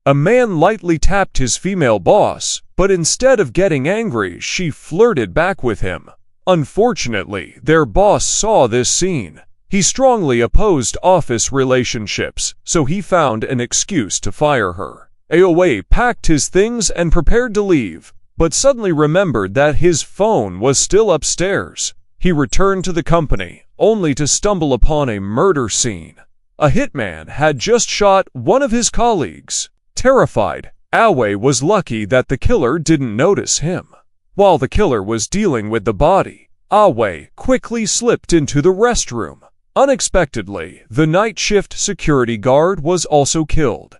A man lightly tapped his female boss, but instead of getting angry, she flirted back with him. Unfortunately, their boss saw this scene. He strongly opposed office relationships, so he found an excuse to fire her. Aoe packed his things and prepared to leave, but suddenly remembered that his phone was still upstairs. He returned to the company, only to stumble upon a murder scene. A hitman had just shot one of his colleagues. Terrified, Aoe was lucky that the killer didn't notice him. While the killer was dealing with the body, Aoe quickly slipped into the restroom. Unexpectedly, the night shift security guard was also killed.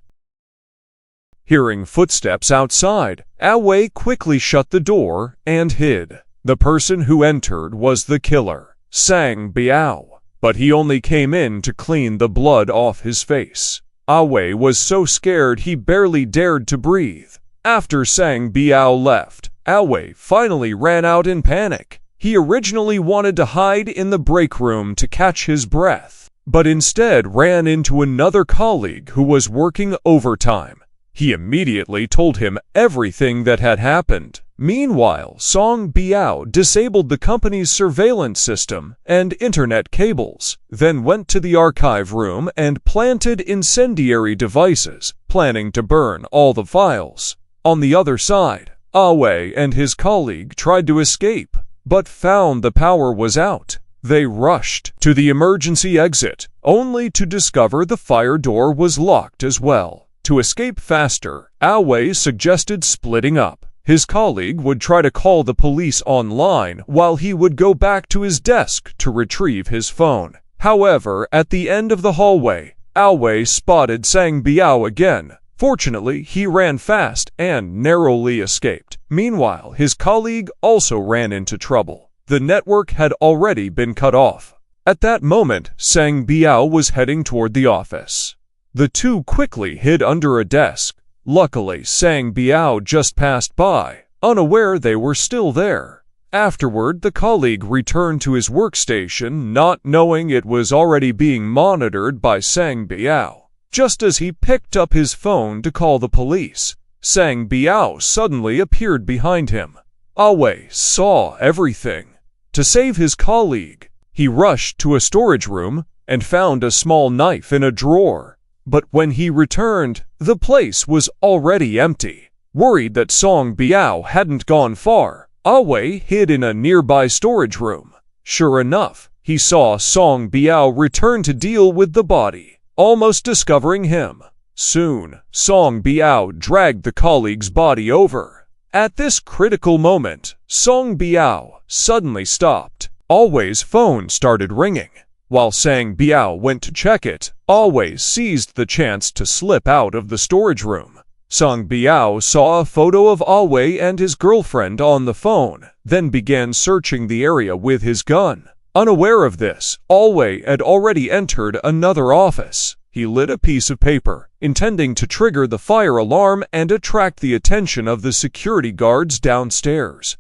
Hearing footsteps outside, Aoe quickly shut the door and hid. The person who entered was the killer, Sang Biao, but he only came in to clean the blood off his face. Aoe was so scared he barely dared to breathe. After Sang Biao left, Aoe finally ran out in panic. He originally wanted to hide in the break room to catch his breath, but instead ran into another colleague who was working overtime. He immediately told him everything that had happened. Meanwhile, Sang Biao disabled the company's surveillance system and internet cables, then went to the archive room and planted incendiary devices, planning to burn all the files. On the other side, Aoe and his colleague tried to escape, but found the power was out. They rushed to the emergency exit, only to discover the fire door was locked as well. To escape faster, Aoe suggested splitting up. His colleague would try to call the police online while he would go back to his desk to retrieve his phone. However, at the end of the hallway, Aoe spotted Sang Biao again. Fortunately, he ran fast and narrowly escaped. Meanwhile, his colleague also ran into trouble. The network had already been cut off. At that moment, Sang Biao was heading toward the office. The two quickly hid under a desk. Luckily, Sang Biao just passed by, unaware they were still there. Afterward, the colleague returned to his workstation, not knowing it was already being monitored by Sang Biao. Just as he picked up his phone to call the police, Sang Biao suddenly appeared behind him. Aoe saw everything. To save his colleague, he rushed to a storage room and found a small knife in a drawer. But when he returned, the place was already empty. Worried that Sang Biao hadn't gone far, Aoe hid in a nearby storage room. Sure enough, he saw Sang Biao return to deal with the body, almost discovering him. Soon, Sang Biao dragged the colleague's body over. At this critical moment, Sang Biao suddenly stopped. Aoe's phone started ringing. While Sang Biao went to check it, Aoe seized the chance to slip out of the storage room. Sang Biao saw a photo of Aoe and his girlfriend on the phone, then began searching the area with his gun. Unaware of this, Aoe had already entered another office. He lit a piece of paper, intending to trigger the fire alarm and attract the attention of the security guards downstairs.